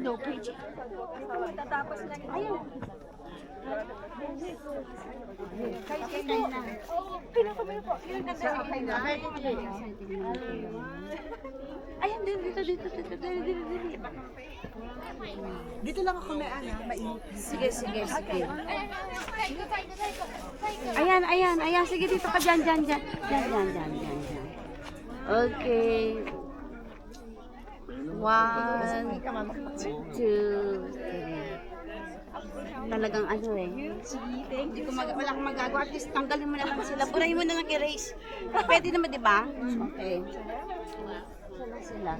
No page. Tatapos lang. Ayun. Kay na. Kailan po? Yung tatapos na. Ayun, dito. Dito lang ako may mainit. Sige. Ayan. Sige, dito ka dyan. Okay. 1, 2, 3. Talagang ano eh. Hindi ko wala akong magagawa. At least tanggalin mo na lang sila. Burahin mo na lang erase. Pwede naman, di ba? Okay. Sila.